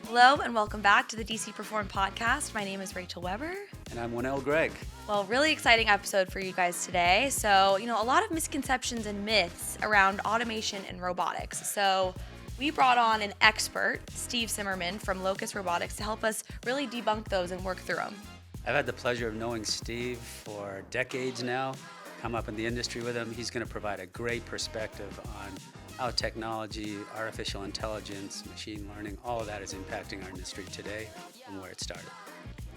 Hello and welcome back to the DCPerform Podcast. My name is Rachael Weber. And I'm Wonil, Gregg. Well, really exciting episode for you guys today. So, a lot of misconceptions and myths around automation and robotics. So we brought on an expert, Steve Simmerman from Locus Robotics, to help us really debunk those and work through them. I've had the pleasure of knowing Steve for decades now, come up in the industry with him. He's going to provide a great perspective on how technology, artificial intelligence, machine learning, all of that is impacting our industry today and where it started.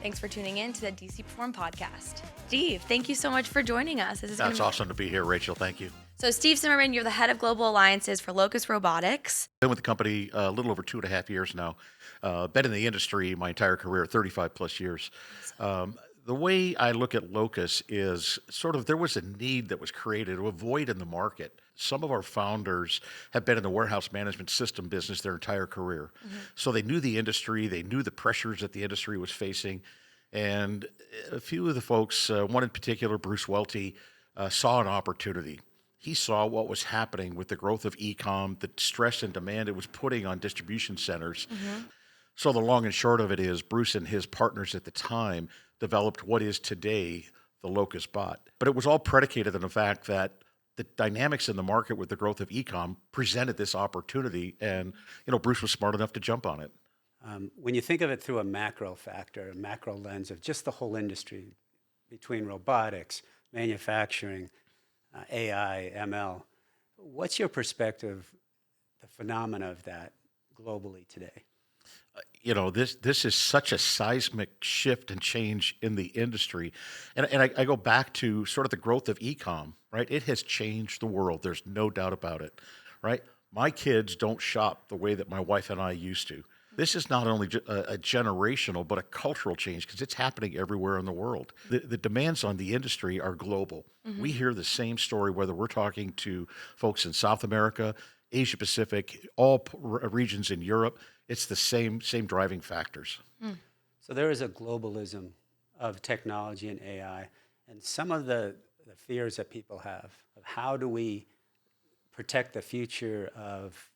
Thanks for tuning in to the DCPerform Podcast. Steve, thank you so much for joining us. That's awesome to be here, Rachael. Thank you. So Steve Simmerman, you're the head of global alliances for Locus Robotics. Been with the company a little over 2.5 years now. Been in the industry my entire career, 35 plus years. The way I look at Locus is sort of there was a need that was created, a void in the market. Some of our founders have been in the warehouse management system business their entire career. So they knew the industry, they knew the pressures that the industry was facing. And a few of the folks, one in particular, Bruce Welty, saw an opportunity. He saw what was happening with the growth of e-com, the stress and demand it was putting on distribution centers. So the long and short of it is Bruce and his partners at the time developed what is today the Locus Bot. But it was all predicated on the fact that the dynamics in the market with the growth of e-com presented this opportunity, and Bruce was smart enough to jump on it. When you think of it through a macro factor, a macro lens of just the whole industry between robotics, manufacturing, AI, ML, what's your perspective, the phenomena of that globally today? This is such a seismic shift and change in the industry. And I go back to sort of the growth of e-com, right? It has changed the world. There's no doubt about it, right? My kids don't shop the way that my wife and I used to. This is not only a generational, but a cultural change because it's happening everywhere in the world. The demands on the industry are global. We hear the same story, whether we're talking to folks in South America, Asia Pacific, all regions in Europe. It's the same driving factors. So there is a globalism of technology and AI, and some of the fears that people have of how do we protect the future of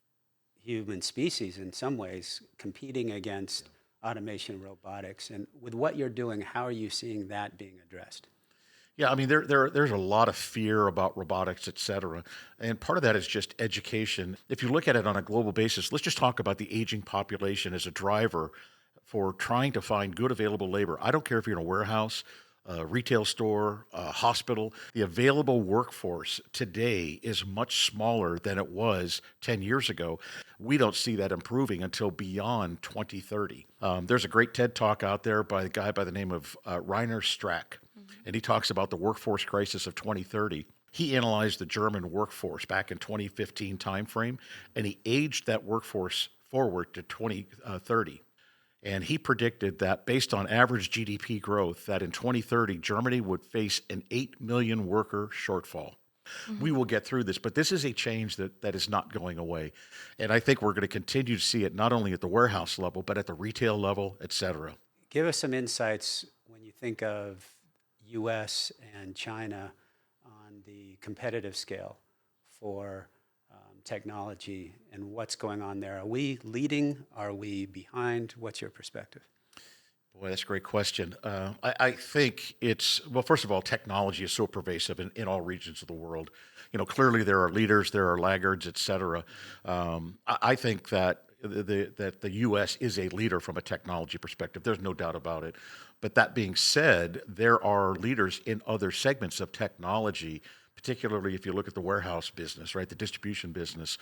human species in some ways, competing against automation and robotics. And with what you're doing, how are you seeing that being addressed? Yeah, I mean, there's a lot of fear about robotics, et cetera. And part of that is just education. If you look at it on a global basis, let's just talk about the aging population as a driver for trying to find good available labor. I don't care if you're in a warehouse, a retail store, a hospital. The available workforce today is much smaller than it was 10 years ago. We don't see that improving until beyond 2030. There's a great TED Talk out there by a guy by the name of Rainer Strack. And he talks about the workforce crisis of 2030. He analyzed the German workforce back in 2015 timeframe, and he aged that workforce forward to 2030. And he predicted that based on average GDP growth, that in 2030, Germany would face an 8 million worker shortfall. We will get through this, but this is a change that is not going away. And I think we're going to continue to see it not only at the warehouse level, but at the retail level, et cetera. Give us some insights when you think of U.S. and China on the competitive scale for technology and what's going on there. Are we leading? Are we behind? What's your perspective? Boy, that's a great question. I think well, first of all, technology is so pervasive in all regions of the world. Clearly there are leaders, there are laggards, et cetera. I think that the U.S. is a leader from a technology perspective. There's no doubt about it. But that being said, there are leaders in other segments of technology, particularly if you look at the warehouse business, right, the distribution business,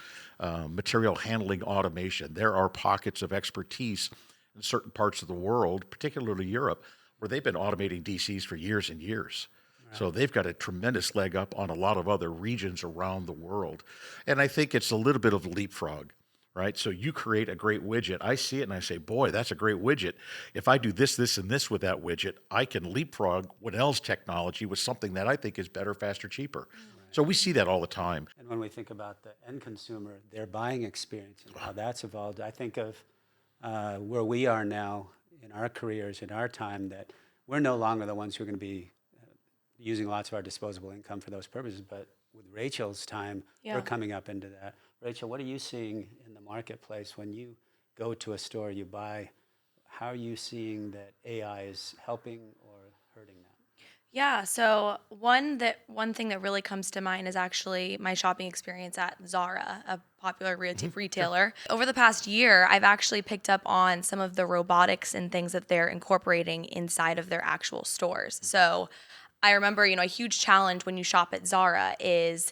material handling automation. There are pockets of expertise in certain parts of the world, particularly Europe, where they've been automating DCs for years and years. Right. So they've got a tremendous leg up on a lot of other regions around the world. And I think it's a little bit of leapfrog. Right? So you create a great widget. I see it and I say, boy, that's a great widget. If I do this, this, and this with that widget, I can leapfrog Wonil's technology with something that I think is better, faster, cheaper. Right. So we see that all the time. And when we think about the end consumer, their buying experience and how that's evolved, I think of where we are now in our careers, in our time, that we're no longer the ones who are going to be using lots of our disposable income for those purposes, but with Rachael's time, we're coming up into that. Rachael, what are you seeing in the marketplace when you go to a store, you buy. How are you seeing that AI is helping or hurting that? Yeah, so one thing that really comes to mind is actually my shopping experience at Zara, a popular retailer. Over the past year, I've actually picked up on some of the robotics and things that they're incorporating inside of their actual stores. So I remember, a huge challenge when you shop at Zara is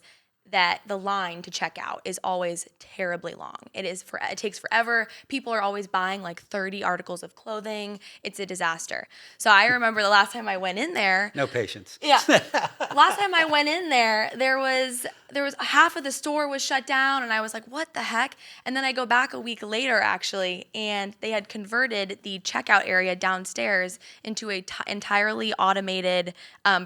that the line to check out is always terribly long. It takes forever. People are always buying like 30 articles of clothing. It's a disaster. So I remember the last time I went in there, No patience. yeah. Last time I went in there, there was half of the store was shut down, and I was like, "What the heck?" And then I go back a week later, actually, and they had converted the checkout area downstairs into a entirely automated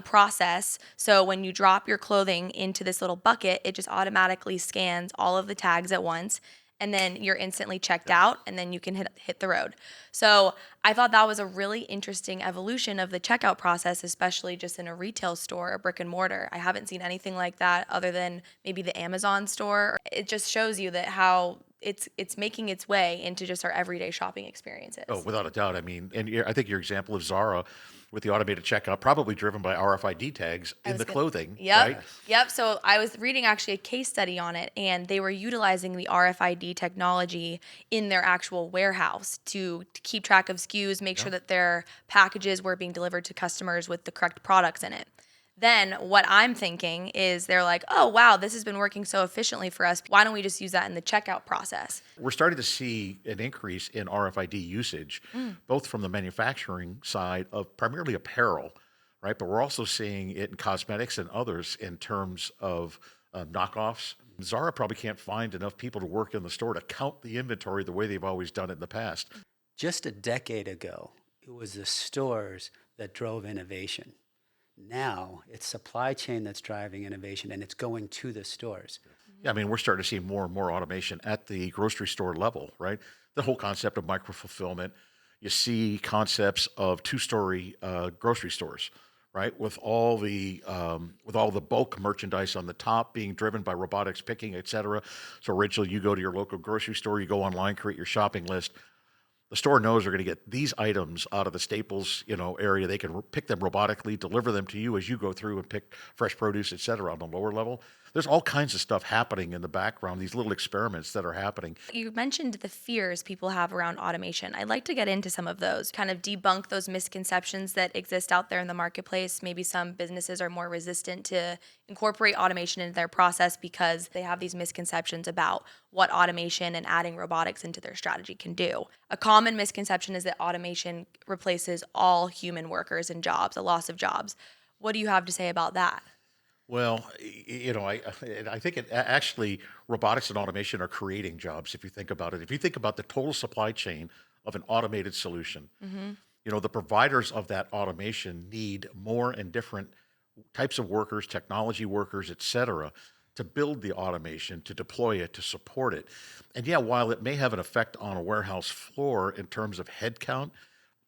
process. So when you drop your clothing into this little bucket, it just automatically scans all of the tags at once. And then you're instantly checked out, and then you can hit the road. So I thought that was a really interesting evolution of the checkout process, especially just in a retail store, a brick and mortar. I haven't seen anything like that other than maybe the Amazon store. It just shows you that how it's making its way into just our everyday shopping experiences. Oh, without a doubt. I mean, and I think your example of Zara with the automated checkout, probably driven by RFID tags in the clothing, Yep. right? Yep. So I was reading actually a case study on it, and they were utilizing the RFID technology in their actual warehouse to keep track of SKUs, make sure that their packages were being delivered to customers with the correct products in it. Then what I'm thinking is they're like, oh, wow, this has been working so efficiently for us. Why don't we just use that in the checkout process? We're starting to see an increase in RFID usage, both from the manufacturing side of primarily apparel, right? But we're also seeing it in cosmetics and others in terms of knockoffs. Zara probably can't find enough people to work in the store to count the inventory the way they've always done it in the past. Just a decade ago, it was the stores that drove innovation. Now it's supply chain that's driving innovation, and it's going to the stores. Yeah, I mean, we're starting to see more and more automation at the grocery store level, right? The whole concept of micro fulfillment. You see concepts of two-story grocery stores, right? With all the bulk merchandise on the top being driven by robotics picking, et cetera. So, Rachel, you go to your local grocery store, you go online, create your shopping list. The store knows they're going to get these items out of the staples, area. They can pick them robotically, deliver them to you as you go through and pick fresh produce, et cetera, on the lower level. There's all kinds of stuff happening in the background, these little experiments that are happening. You mentioned the fears people have around automation. I'd like to get into some of those, kind of debunk those misconceptions that exist out there in the marketplace. Maybe some businesses are more resistant to incorporate automation into their process because they have these misconceptions about what automation and adding robotics into their strategy can do. A common misconception is that automation replaces all human workers and jobs, a loss of jobs. What do you have to say about that? Well, I think actually robotics and automation are creating jobs. If you think about it, if you think about the total supply chain of an automated solution, the providers of that automation need more and different types of workers, technology workers, et cetera, to build the automation, to deploy it, to support it. And yeah, while it may have an effect on a warehouse floor in terms of headcount,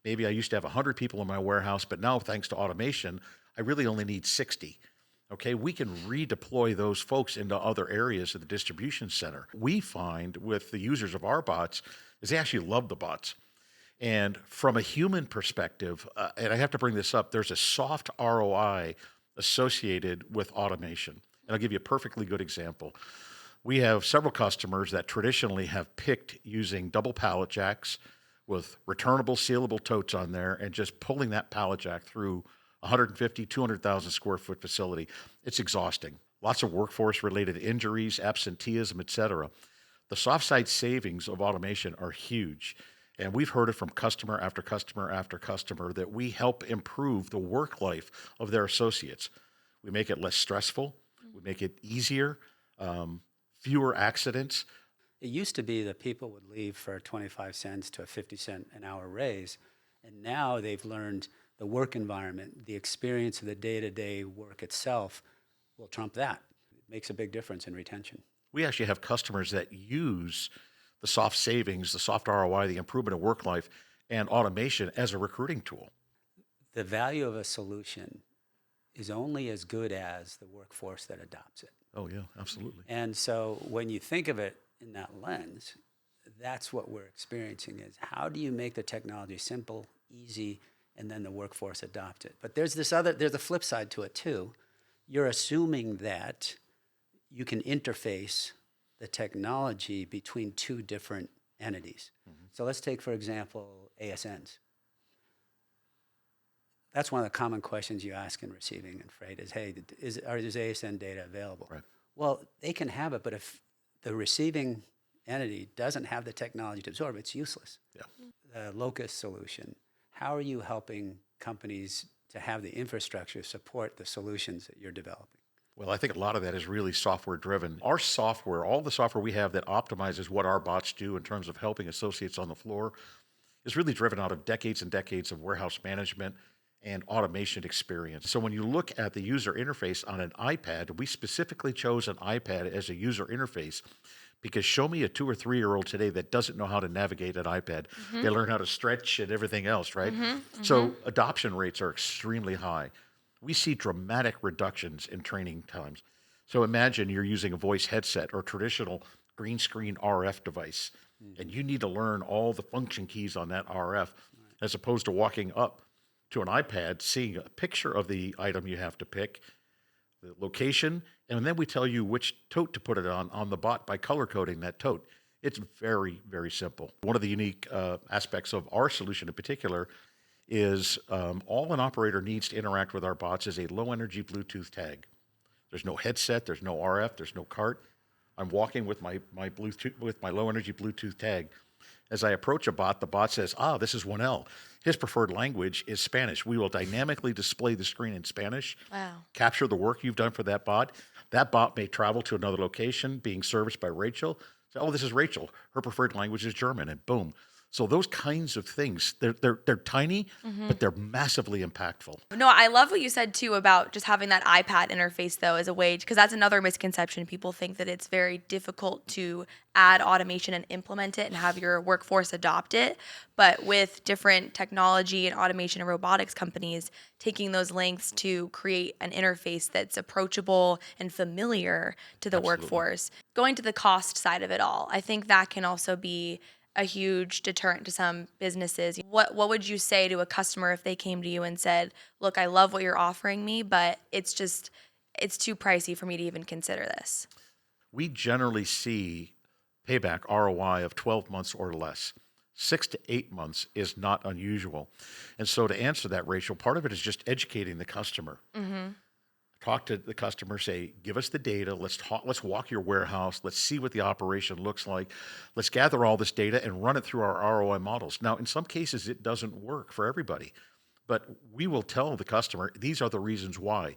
maybe I used to have 100 people in my warehouse, but now thanks to automation, I really only need 60. Okay, we can redeploy those folks into other areas of the distribution center. We find with the users of our bots is they actually love the bots. And from a human perspective, and I have to bring this up, there's a soft ROI associated with automation. And I'll give you a perfectly good example. We have several customers that traditionally have picked using double pallet jacks with returnable, sealable totes on there and just pulling that pallet jack through 150, 200,000 square foot facility. It's exhausting. Lots of workforce related injuries, absenteeism, et cetera. The soft side savings of automation are huge. And we've heard it from customer after customer after customer that we help improve the work life of their associates. We make it less stressful. We make it easier, fewer accidents. It used to be that people would leave for 25 cents to a 50-cent an hour raise. And now they've learned the work environment, the experience of the day-to-day work itself will trump that. It makes a big difference in retention. We actually have customers that use the soft savings, the soft ROI, the improvement of work life, and automation as a recruiting tool. The value of a solution is only as good as the workforce that adopts it. Oh, yeah, absolutely. And so when you think of it in that lens, that's what we're experiencing is how do you make the technology simple, easy, and then the workforce adopt it? But there's a flip side to it too. You're assuming that you can interface the technology between two different entities. Mm-hmm. So let's take, for example, ASNs. That's one of the common questions you ask in receiving and freight is, hey, is ASN data available? Right. Well, they can have it, but if the receiving entity doesn't have the technology to absorb, it's useless. Yeah. The Locus solution, how are you helping companies to have the infrastructure support the solutions that you're developing? Well, I think a lot of that is really software driven. Our software, all the software we have that optimizes what our bots do in terms of helping associates on the floor, is really driven out of decades and decades of warehouse management and automation experience. So when you look at the user interface on an iPad, we specifically chose an iPad as a user interface because show me a 2 or 3 year old today that doesn't know how to navigate an iPad. Mm-hmm. They learn how to stretch and everything else, right? Mm-hmm. So adoption rates are extremely high. We see dramatic reductions in training times. So imagine you're using a voice headset or traditional green screen RF device, and you need to learn all the function keys on that RF, as opposed to walking up to an iPad, seeing a picture of the item you have to pick, the location, and then we tell you which tote to put it on the bot by color coding that tote. It's very, very simple. One of the unique aspects of our solution in particular is all an operator needs to interact with our bots is a low-energy Bluetooth tag. There's no headset, there's no RF, there's no cart. I'm walking with my Bluetooth with my low-energy Bluetooth tag. As I approach a bot, the bot says, this is Wonil. His preferred language is Spanish. We will dynamically display the screen in Spanish, capture the work you've done for that bot. That bot may travel to another location being serviced by Rachael. Say, this is Rachael. Her preferred language is German, and boom. So those kinds of things, they're tiny, but they're massively impactful. No, I love what you said too about just having that iPad interface though as a way, because that's another misconception. People think that it's very difficult to add automation and implement it and have your workforce adopt it. But with different technology and automation and robotics companies taking those lengths to create an interface that's approachable and familiar to the workforce, going to the cost side of it all, I think that can also be a huge deterrent to some businesses. What would you say to a customer if they came to you and said, look, I love what you're offering me, but it's too pricey for me to even consider this? We generally see payback ROI of 12 months or less. 6 to 8 months is not unusual. And so to answer that, Rachael, part of it is just educating the customer. Mm-hmm. Talk to the customer, say, give us the data, let's walk your warehouse, let's see what the operation looks like, let's gather all this data and run it through our ROI models. Now, in some cases, it doesn't work for everybody, but we will tell the customer, these are the reasons why.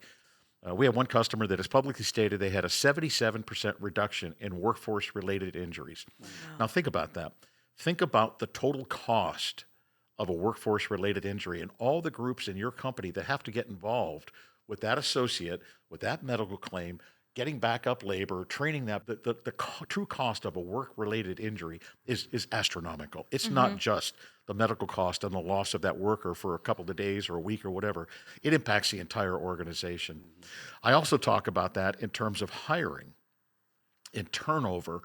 We have one customer that has publicly stated they had a 77% reduction in workforce-related injuries. Wow. Now, think about that. Think about the total cost of a workforce-related injury and all the groups in your company that have to get involved with that associate, with that medical claim, getting backup labor, training that, the true cost of a work-related injury is astronomical. It's not just the medical cost and the loss of that worker for a couple of days or a week or whatever. It impacts the entire organization. I also talk about that in terms of hiring and turnover.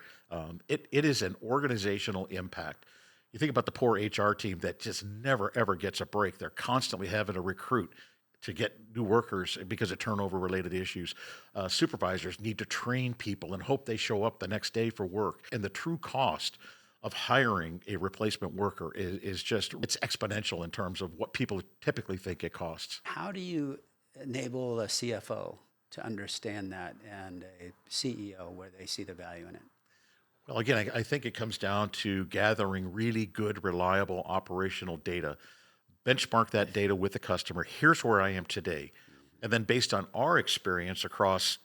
It is an organizational impact. You think about the poor HR team that just never, ever gets a break. They're constantly having to recruit to get new workers because of turnover-related issues. Supervisors need to train people and hope they show up the next day for work. And the true cost of hiring a replacement worker is just, it's exponential in terms of what people typically think it costs. How do you enable a CFO to understand that and a CEO where they see the value in it? Well, again, I think it comes down to gathering really good, reliable operational data. Benchmark that data with the customer. Here's where I am today. And then based on our experience across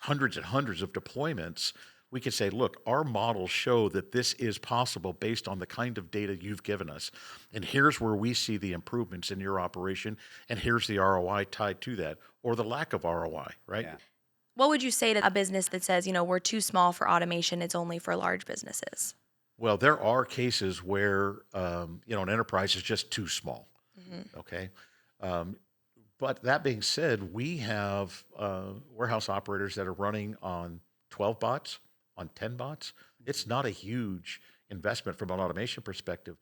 hundreds and hundreds of deployments, we can say, look, our models show that this is possible based on the kind of data you've given us. And here's where we see the improvements in your operation. And here's the ROI tied to that, or the lack of ROI, right? Yeah. What would you say to a business that says, we're too small for automation, it's only for large businesses? Well, there are cases where, an enterprise is just too small, okay? But that being said, we have warehouse operators that are running on 12 bots, on 10 bots. It's not a huge investment from an automation perspective.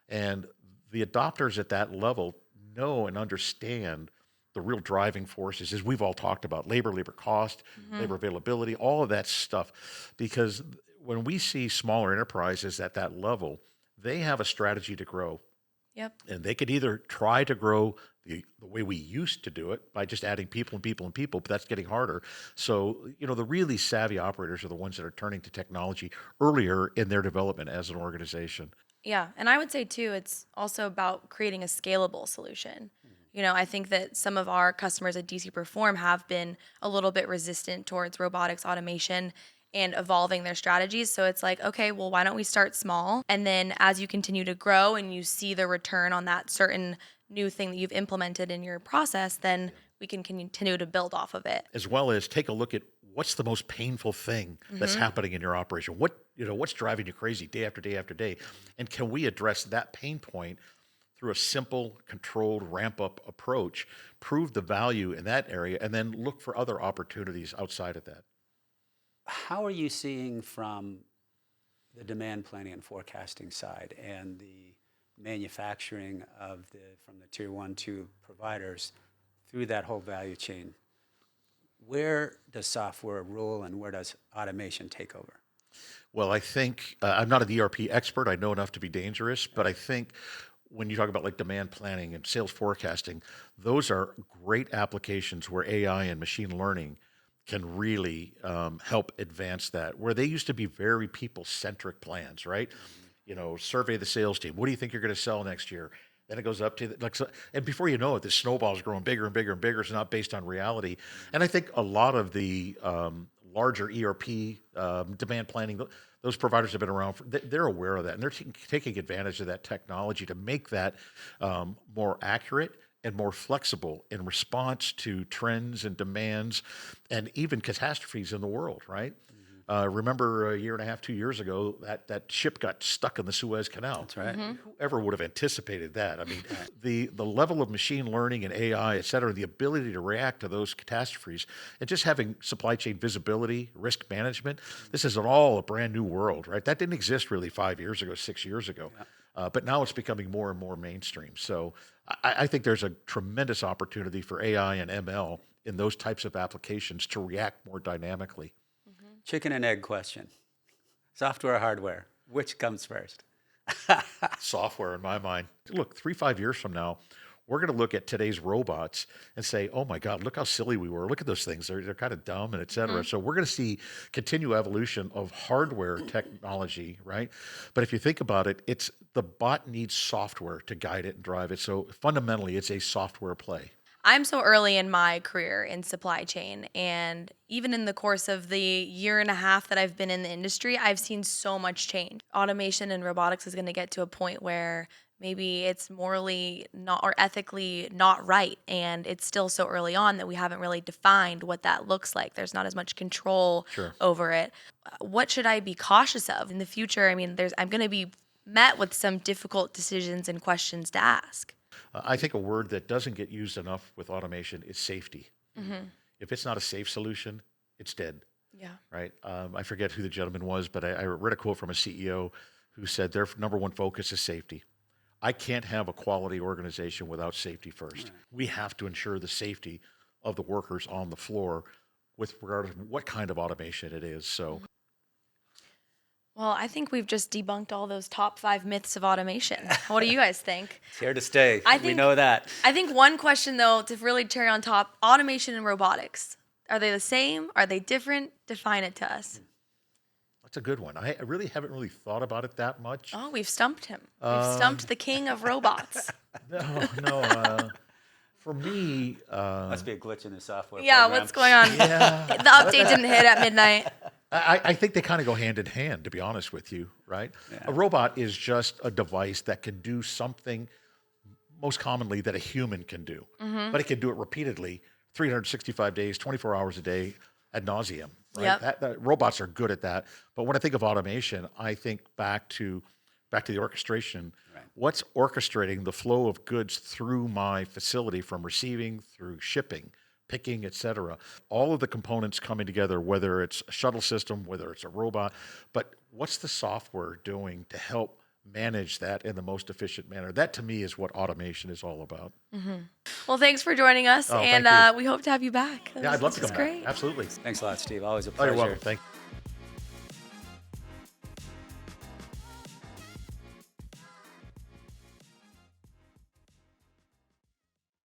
And the adopters at that level know and understand the real driving forces, as we've all talked about, labor cost, labor availability, all of that stuff. Because when we see smaller enterprises at that level, they have a strategy to grow. Yep. And they could either try to grow the way we used to do it by just adding people and people and people, but that's getting harder. So, the really savvy operators are the ones that are turning to technology earlier in their development as an organization. Yeah, and I would say too, it's also about creating a scalable solution. I think that some of our customers at DCPerform have been a little bit resistant towards robotics automation and evolving their strategies. So it's like, okay, well, why don't we start small? And then as you continue to grow and you see the return on that certain new thing that you've implemented in your process, then we can continue to build off of it. As well as take a look at what's the most painful thing that's happening in your operation. What's driving you crazy day after day after day? And can we address that pain point through a simple, controlled ramp-up approach, prove the value in that area, and then look for other opportunities outside of that? How are you seeing from the demand planning and forecasting side and the manufacturing from the tier 1, 2 providers through that whole value chain? Where does software rule and where does automation take over? Well, I think I'm not an ERP expert. I know enough to be dangerous, but I think when you talk about like demand planning and sales forecasting, those are great applications where AI and machine learning can really help advance that. Where they used to be very people-centric plans, right? Survey the sales team. What do you think you're going to sell next year? Then it goes up to and before you know it, this snowball is growing bigger and bigger and bigger. It's not based on reality. And I think a lot of the larger ERP demand planning, those providers have been around. They're aware of that, and they're taking advantage of that technology to make that more accurate and more flexible in response to trends and demands and even catastrophes in the world, right? Remember a year and a half, 2 years ago, that ship got stuck in the Suez Canal. That's right. Whoever would have anticipated that? I mean, the level of machine learning and AI, et cetera, the ability to react to those catastrophes, and just having supply chain visibility, risk management, this is all a brand new world, right? That didn't exist really 5 years ago, 6 years ago. But now it's becoming more and more mainstream. So I think there's a tremendous opportunity for AI and ML in those types of applications to react more dynamically. Chicken and egg question. Software or hardware? Which comes first? Software in my mind. Look, 3-5 years from now, we're going to look at today's robots and say, oh my God, look how silly we were. Look at those things. They're kind of dumb and et cetera. So we're going to see continued evolution of hardware technology, right? But if you think about it, it's the bot needs software to guide it and drive it. So fundamentally, it's a software play. I'm so early in my career in supply chain, and even in the course of the year and a half that I've been in the industry, I've seen so much change. Automation and robotics is going to get to a point where maybe it's morally not or ethically not right, and it's still so early on that we haven't really defined what that looks like. There's not as much control over it. What should I be cautious of in the future? I mean, I'm going to be met with some difficult decisions and questions to ask. I think a word that doesn't get used enough with automation is safety. If it's not a safe solution, it's dead. Yeah. Right. I forget who the gentleman was, but I read a quote from a CEO who said their number one focus is safety. I can't have a quality organization without safety first. Right. We have to ensure the safety of the workers on the floor with regard to what kind of automation it is. So. Well, I think we've just debunked all those top 5 myths of automation. What do you guys think? It's here to stay. We know that. I think one question, though, to really cherry on top, automation and robotics. Are they the same? Are they different? Define it to us. That's a good one. I really haven't really thought about it that much. Oh, we've stumped him. We've stumped the king of robots. No. For me... must be a glitch in the software program. What's going on? Yeah. The update didn't hit at midnight. I think they kind of go hand in hand, to be honest with you, right? Yeah. A robot is just a device that can do something most commonly that a human can do, but it can do it repeatedly, 365 days, 24 hours a day, ad nauseum, right? Yep. Robots are good at that. But when I think of automation, I think back to the orchestration. Right. What's orchestrating the flow of goods through my facility from receiving through shipping, picking, etc. All of the components coming together, whether it's a shuttle system, whether it's a robot, but what's the software doing to help manage that in the most efficient manner? That to me is what automation is all about. Well, thanks for joining us, Oh, and thank you. we hope to have you back. Yeah, I'd love to This come was back. great. Absolutely. Thanks a lot, Steve. Always a Oh, pleasure. you're welcome. Thank you.